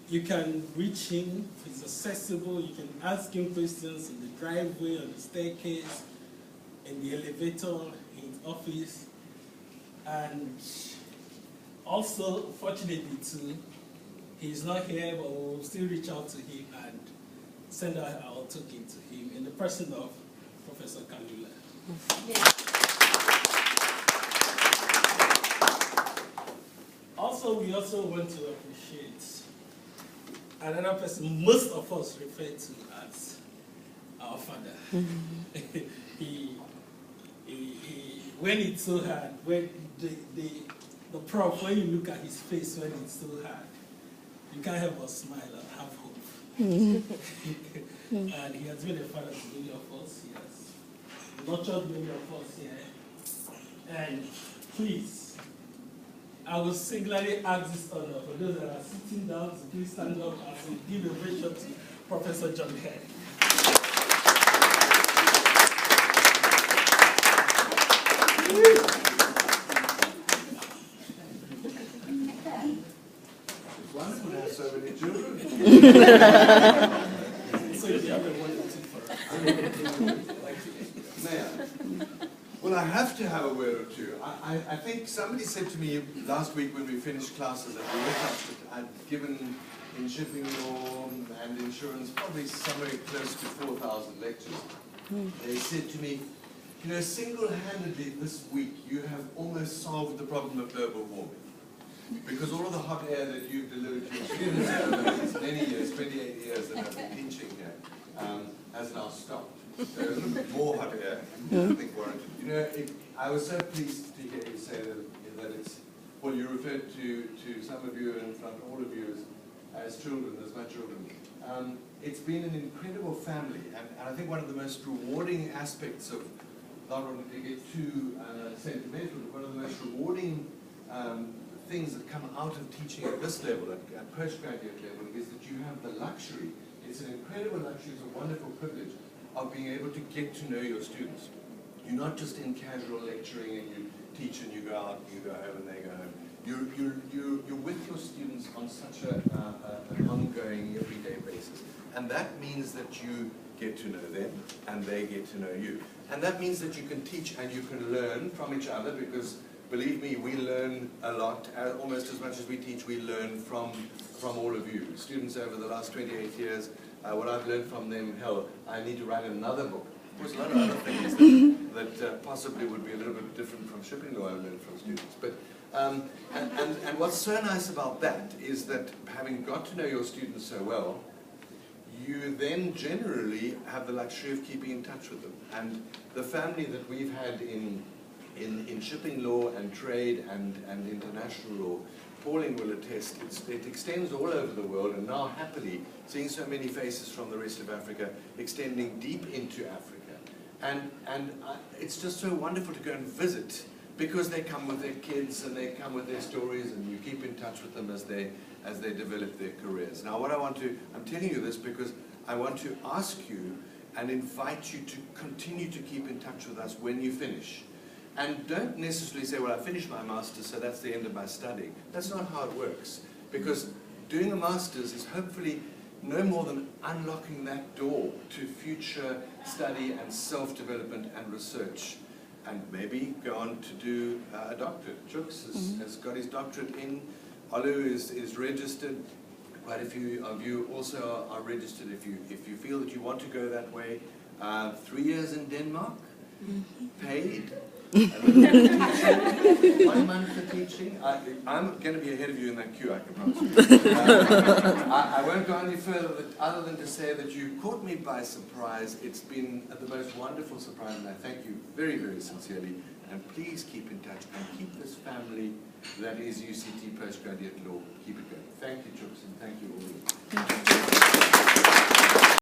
You can reach him, he's accessible, you can ask him questions in the driveway, on the staircase, in the elevator, in his office. And also, fortunately too, he's not here, but we'll still reach out to him and send out our token to him in the person of Professor Kalula. Yeah. Also, we also want to appreciate another person most of us refer to as our father. Mm-hmm. When it's so hard, when the Prof, when you look at his face when it's so hard, you can't help but smile and have hope. Mm-hmm. And he has been a father to many of us. He has nurtured many of us here. And please, I will singularly ask this honor for those that are sitting down to please stand up as we give a ovation to Professor John Hare. One would have so many children. So if you have a word or two for us. May I? Well, I have to have a word or two. I think somebody said to me last week when we finished classes that we looked up that I'd given in shipping law and insurance probably somewhere close to 4,000 lectures. They said to me, you know, single-handedly this week you have almost solved the problem of global warming. Because all of the hot air that you've delivered to your students over these many years, 28 years that I've been teaching here, has now stopped. So a little bit more hot air, I think, warranted. You know, I was so pleased to hear you say that it's, well, you referred to some of you, and in front all of you, as children, as my children. It's been an incredible family, and I think one of the most rewarding aspects of, not wanting to get too sentimental, but one of the most rewarding things that come out of teaching at this level, at postgraduate level, is that you have the luxury, it's an incredible luxury, it's a wonderful privilege, of being able to get to know your students. You're not just in casual lecturing and you teach and you go out and you go home and they go home. You're with your students on such an ongoing, everyday basis. And that means that you get to know them and they get to know you. And that means that you can teach and you can learn from each other, because believe me, we learn a lot. Almost as much as we teach, we learn from all of you. Students over the last 28 years, what I've learned from them, hell, I need to write another book. Of course, a lot of other things that possibly would be a little bit different from shipping law I've learned from students. But and what's so nice about that is that having got to know your students so well, you then generally have the luxury of keeping in touch with them. And the family that we've had in shipping law and trade and international law, Pauline will attest, it extends all over the world, and now happily seeing so many faces from the rest of Africa extending deep into Africa. And it's just so wonderful to go and visit, because they come with their kids and they come with their stories, and you keep in touch with them as they develop their careers. Now I'm telling you this because I want to ask you and invite you to continue to keep in touch with us when you finish. And don't necessarily say, well, I finished my master's, so that's the end of my studying. That's not how it works. Because doing a master's is hopefully no more than unlocking that door to future study and self-development and research. And maybe go on to do a doctorate. Chooks has got his doctorate in. Olu is registered. Quite a few of you also are registered if you feel that you want to go that way. 3 years in Denmark, paid. A little bit of teaching, 1 month for teaching. I'm going to be ahead of you in that queue, I can promise you. I won't go any further other than to say that you caught me by surprise. It's been the most wonderful surprise, and I thank you very, very sincerely. And please keep in touch and keep this family that is UCT Postgraduate Law, keep it going. Thank you, Chooks, and thank you all.